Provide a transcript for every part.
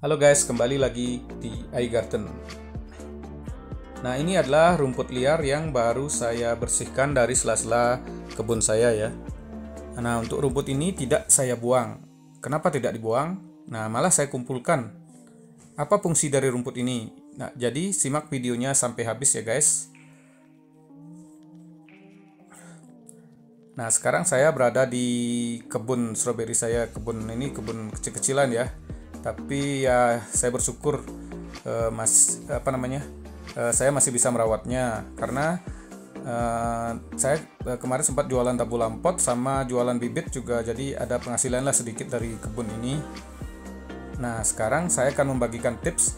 Halo guys, kembali lagi di iGarden. Nah, ini adalah rumput liar yang baru saya bersihkan dari sela-sela kebun saya ya. Nah, untuk rumput ini tidak saya buang. Kenapa tidak dibuang? Nah, malah saya kumpulkan. Apa fungsi dari rumput ini? Nah, jadi simak videonya sampai habis ya guys. Nah, sekarang saya berada di kebun stroberi saya. Kebun ini kebun kecil-kecilan ya. Tapi ya saya bersyukur saya masih bisa merawatnya karena saya kemarin sempat jualan tabu lampot sama jualan bibit juga, jadi ada penghasilan lah sedikit dari kebun ini. Nah, sekarang saya akan membagikan tips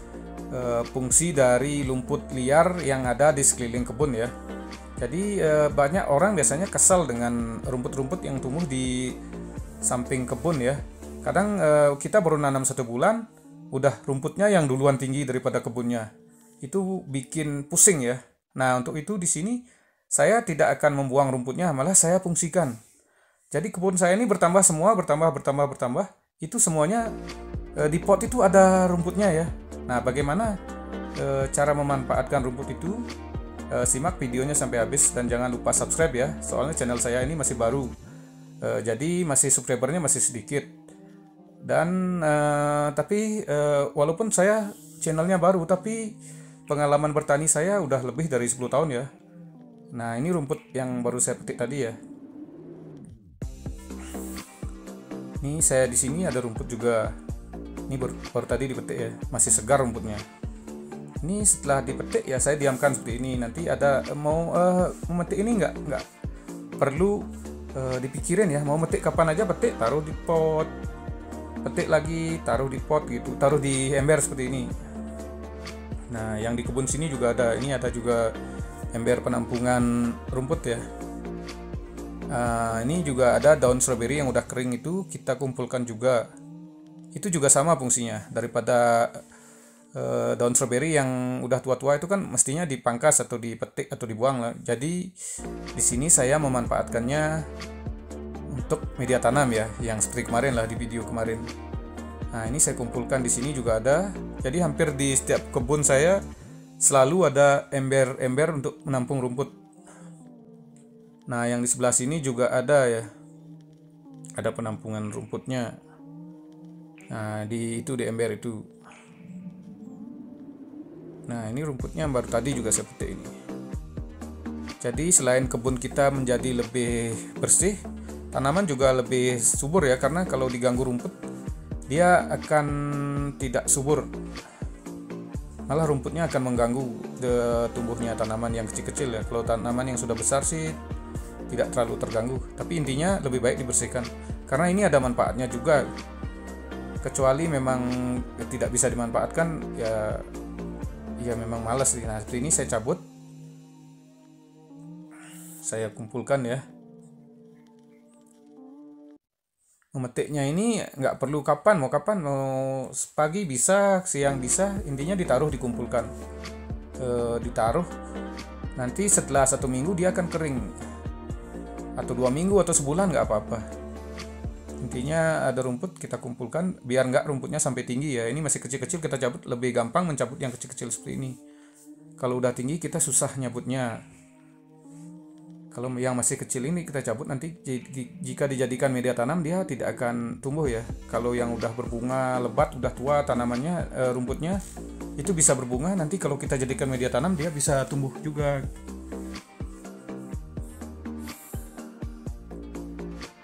fungsi dari lumput liar yang ada di sekeliling kebun ya. Jadi banyak orang biasanya kesal dengan rumput-rumput yang tumbuh di samping kebun ya. Kadang kita baru nanam 1 bulan, udah rumputnya yang duluan tinggi daripada kebunnya. Itu bikin pusing ya. Nah, untuk itu di sini saya tidak akan membuang rumputnya, malah saya fungsikan. Jadi kebun saya ini bertambah semua, bertambah. Itu semuanya di pot itu ada rumputnya ya. Nah, bagaimana cara memanfaatkan rumput itu? Simak videonya sampai habis dan jangan lupa subscribe ya. Soalnya channel saya ini masih baru. Jadi masih subscribernya masih sedikit. Dan tapi walaupun saya channelnya baru, tapi pengalaman bertani saya udah lebih dari 10 tahun ya. Nah, ini rumput yang baru saya petik tadi ya. Ini saya di sini ada rumput juga. Ini baru tadi dipetik ya, masih segar rumputnya. Ini setelah dipetik ya saya diamkan seperti ini. Nanti ada mau memetik ini nggak perlu dipikirin ya. Mau metik kapan aja petik, taruh di pot, petik lagi, taruh di pot gitu, taruh di ember seperti ini. Nah, yang di kebun sini juga ada. Ini ada juga ember penampungan rumput ya. Ini juga ada daun stroberi yang udah kering, itu kita kumpulkan juga. Itu juga sama fungsinya. Daripada daun stroberi yang udah tua-tua itu kan mestinya dipangkas atau dipetik atau dibuang lah. Jadi di sini saya memanfaatkannya untuk media tanam ya, yang seperti kemarin lah di video kemarin. Nah, ini saya kumpulkan di sini juga ada. Jadi hampir di setiap kebun saya selalu ada ember-ember untuk menampung rumput. Nah, yang di sebelah sini juga ada ya. Ada penampungan rumputnya. Nah, di ember itu. Nah, ini rumputnya baru tadi juga saya petik ini. Jadi selain kebun kita menjadi lebih bersih, tanaman juga lebih subur ya, karena kalau diganggu rumput dia akan tidak subur. Malah rumputnya akan mengganggu tumbuhnya tanaman yang kecil-kecil ya. Kalau tanaman yang sudah besar sih tidak terlalu terganggu. Tapi intinya lebih baik dibersihkan. Karena ini ada manfaatnya juga. Kecuali memang tidak bisa dimanfaatkan ya memang malas. Nah, seperti ini saya cabut. Saya kumpulkan ya. Memetiknya ini nggak perlu kapan, mau pagi bisa, siang bisa, intinya ditaruh, dikumpulkan, ditaruh. Nanti setelah 1 minggu dia akan kering, atau 2 minggu atau sebulan nggak apa-apa. Intinya ada rumput kita kumpulkan biar nggak rumputnya sampai tinggi ya. Ini masih kecil-kecil, kita cabut lebih gampang mencabut yang kecil-kecil seperti ini. Kalau udah tinggi kita susah nyabutnya. Kalau yang masih kecil ini kita cabut, nanti jika dijadikan media tanam dia tidak akan tumbuh ya. Kalau yang udah berbunga lebat, udah tua tanamannya, rumputnya itu bisa berbunga, nanti kalau kita jadikan media tanam dia bisa tumbuh juga.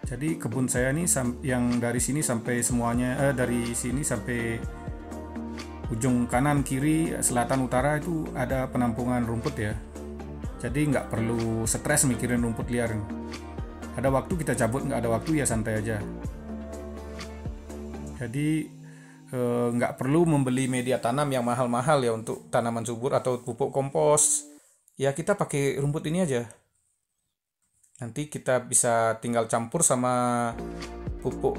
Jadi kebun saya ini yang dari sini sampai semuanya, dari sini sampai ujung kanan, kiri, selatan, utara itu ada penampungan rumput ya. Jadi nggak perlu stres mikirin rumput liar. Ada waktu kita cabut, nggak ada waktu ya santai aja. Jadi nggak perlu membeli media tanam yang mahal-mahal ya untuk tanaman subur atau pupuk kompos. Ya kita pakai rumput ini aja. Nanti kita bisa tinggal campur sama pupuk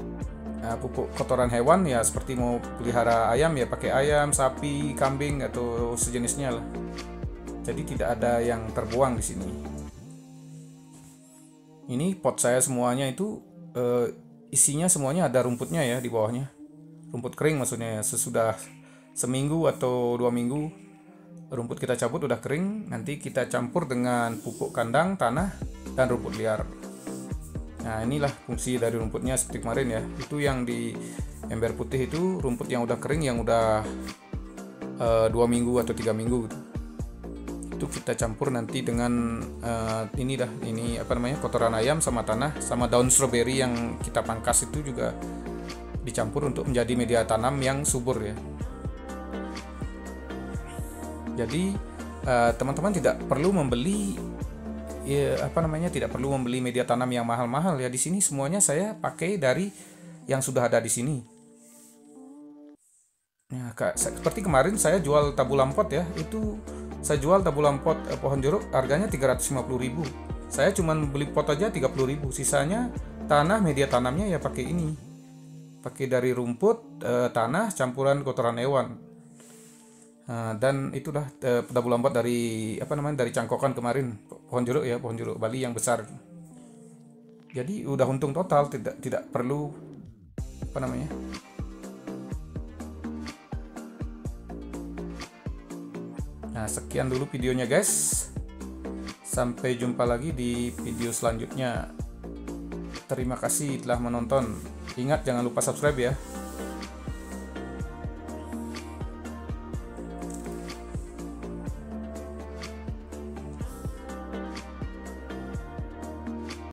kotoran hewan ya, seperti mau pelihara ayam ya pakai ayam, sapi, kambing atau sejenisnya lah. Jadi tidak ada yang terbuang di sini. Ini pot saya semuanya itu isinya semuanya ada rumputnya ya di bawahnya. rumput kering maksudnya ya. Sesudah seminggu atau 2 minggu rumput kita cabut udah kering, nanti kita campur dengan pupuk kandang, tanah, dan rumput liar. Nah inilah fungsi dari rumputnya seperti kemarin ya. Itu yang di ember putih itu rumput yang udah kering, yang udah 2 minggu atau 3 minggu gitu. Itu kita campur nanti dengan ini kotoran ayam sama tanah sama daun stroberi yang kita pangkas itu juga dicampur untuk menjadi media tanam yang subur ya. Jadi teman-teman tidak perlu membeli tidak perlu membeli media tanam yang mahal-mahal ya. Di sini semuanya saya pakai dari yang sudah ada di sini. Nah, seperti kemarin saya jual tabulam pot ya, itu saya jual tabulam pot pohon jeruk harganya 350.000. Saya cuma beli pot aja 30.000. Sisanya tanah, media tanamnya ya pakai ini. Pakai dari rumput, tanah, campuran kotoran hewan. Dan itulah tabulam pot dari dari cangkokan kemarin, pohon jeruk Bali yang besar. Jadi udah untung total, tidak perlu Nah, sekian dulu videonya guys. Sampai jumpa lagi di video selanjutnya. Terima kasih telah menonton. Ingat jangan lupa subscribe ya.